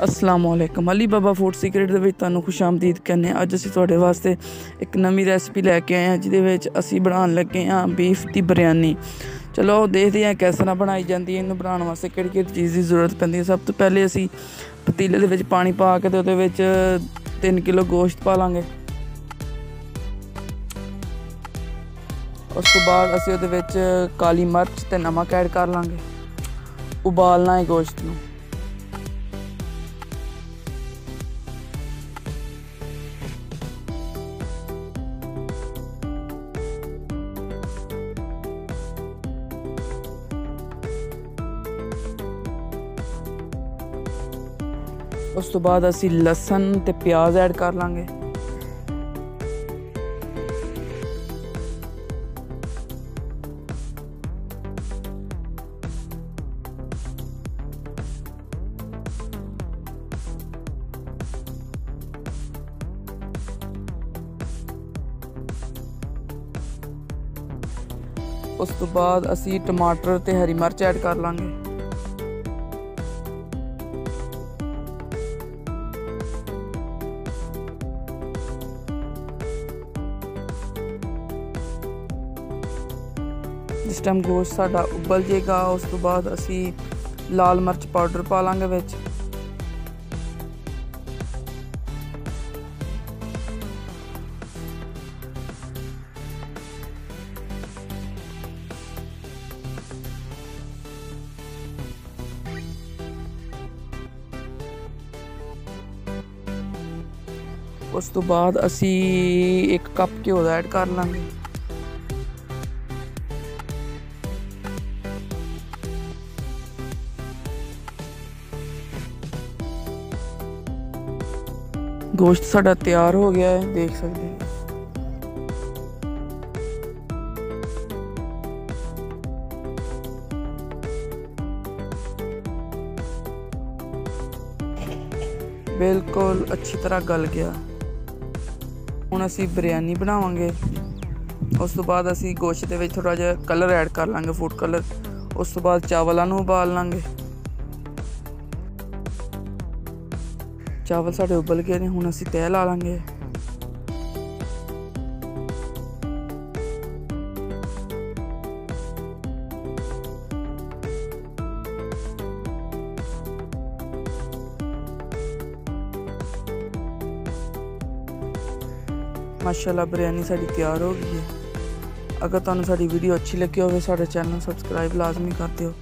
अस्सलाम वालेकुम। अली बाबा food secret ਦੇ ਵਿੱਚ ਤੁਹਾਨੂੰ ਖੁਸ਼ ਆਮਦੀਦ ਕਹਿੰਦੇ ਹਾਂ। ਅੱਜ ਅਸੀਂ ਤੁਹਾਡੇ ਵਾਸਤੇ ਇੱਕ ਨਵੀਂ ਰੈਸਪੀ ਲੈ ਕੇ ਆਏ ਹਾਂ ਜਿਹਦੇ ਵਿੱਚ ਅਸੀਂ ਬਣਾਉਣ ਲੱਗੇ ਹਾਂ ਬੀਫ ਦੀ ਬਿਰਿਆਨੀ। ਚਲੋ ਦੇਖਦੇ ਹਾਂ ਕਿਸ ਤਰ੍ਹਾਂ ਬਣਾਈ ਜਾਂਦੀ ਹੈ। ਇਹਨੂੰ ਬਣਾਉਣ ਵਾਸਤੇ ਕਿਹੜੀ ਕਿਹੜੀ ਚੀਜ਼ ਦੀ ਜ਼ਰੂਰਤ ਪੈਂਦੀ ਹੈ। ਸਭ ਤੋਂ ਪਹਿਲੇ ਅਸੀਂ ਪਤੀਲੇ ਦੇ ਵਿੱਚ ਪਾਣੀ ਪਾ ਕੇ ਤੇ ਉਹਦੇ ਵਿੱਚ 3 ਕਿਲੋ ਗੋਸ਼ਤ ਪਾ ਲਾਂਗੇ। ਉਸ ਤੋਂ ਬਾਅਦ ਅਸੀਂ ਉਹਦੇ ਵਿੱਚ ਕਾਲੀ ਮਿਰਚ ਤੇ ਨਮਕ ਐਡ ਕਰ ਲਾਂਗੇ। ਉਬਾਲਣਾ ਹੈ ਗੋਸ਼ਤ ਨੂੰ। ਉਸ ਤੋਂ ਬਾਅਦ ਅਸੀਂ ਲਸਣ ਤੇ ਪਿਆਜ਼ ਐਡ ਕਰ ਲਾਂਗੇ। ਉਸ ਤੋਂ ਬਾਅਦ ਅਸੀਂ ਟਮਾਟਰ ਤੇ ਹਰੀ ਮਿਰਚ ਐਡ ਕਰ ਲਾਂਗੇ। ਜਿਸ ਟਾਈਮ ਗੋਸ਼ਤ ਸਾਡਾ ਉਬਲ ਜਾਏਗਾ ਉਸ ਤੋਂ ਬਾਅਦ ਅਸੀਂ ਲਾਲ ਮਿਰਚ ਪਾਊਡਰ ਪਾ ਲਾਂਗੇ ਵਿੱਚ। ਉਸ ਤੋਂ ਬਾਅਦ ਅਸੀਂ 1 ਕੱਪ ਘਿਓ ਦਾ ਐਡ ਕਰ ਲਾਂਗੇ। ਗੋਸ਼ਤ ਸਾਡਾ ਤਿਆਰ ਹੋ ਗਿਆ ਹੈ, ਦੇਖ ਸਕਦੇ ਹੋ। ਬਿਲਕੁਲ ਅੱਛੀ ਤਰ੍ਹਾਂ ਗਲ ਗਿਆ। ਹੁਣ ਅਸੀਂ ਬਿਰਿਆਨੀ ਬਣਾਵਾਂਗੇ। ਉਸ ਤੋਂ ਬਾਅਦ ਅਸੀਂ ਗੋਸ਼ਤ ਦੇ ਵਿੱਚ ਥੋੜ੍ਹਾ ਜਿਹਾ ਕਲਰ ਐਡ ਕਰ ਲਾਂਗੇ, ਫੂਡ ਕਲਰ। ਉਸ ਤੋਂ ਬਾਅਦ ਚਾਵਲਾਂ ਨੂੰ ਉਬਾਲ ਲਾਂਗੇ। ਚਾਵਲ ਸਾਡੇ ਉਬਲ ਗਏ ਨੇ, ਹੁਣ ਅਸੀਂ ਤਹਿ ਲਾ ਲਾਂਗੇ। ਮਾਸ਼ਾਅੱਲਾ ਬਿਰਿਆਨੀ ਸਾਡੀ ਤਿਆਰ ਹੋ ਗਈ ਹੈ। ਅਗਰ ਤੁਹਾਨੂੰ ਸਾਡੀ ਵੀਡੀਓ ਅੱਛੀ ਲੱਗੀ ਹੋਵੇ ਸਾਡਾ ਚੈਨਲ ਸਬਸਕ੍ਰਾਈਬ ਲਾਜ਼ਮੀ ਕਰ ਦਿਓ।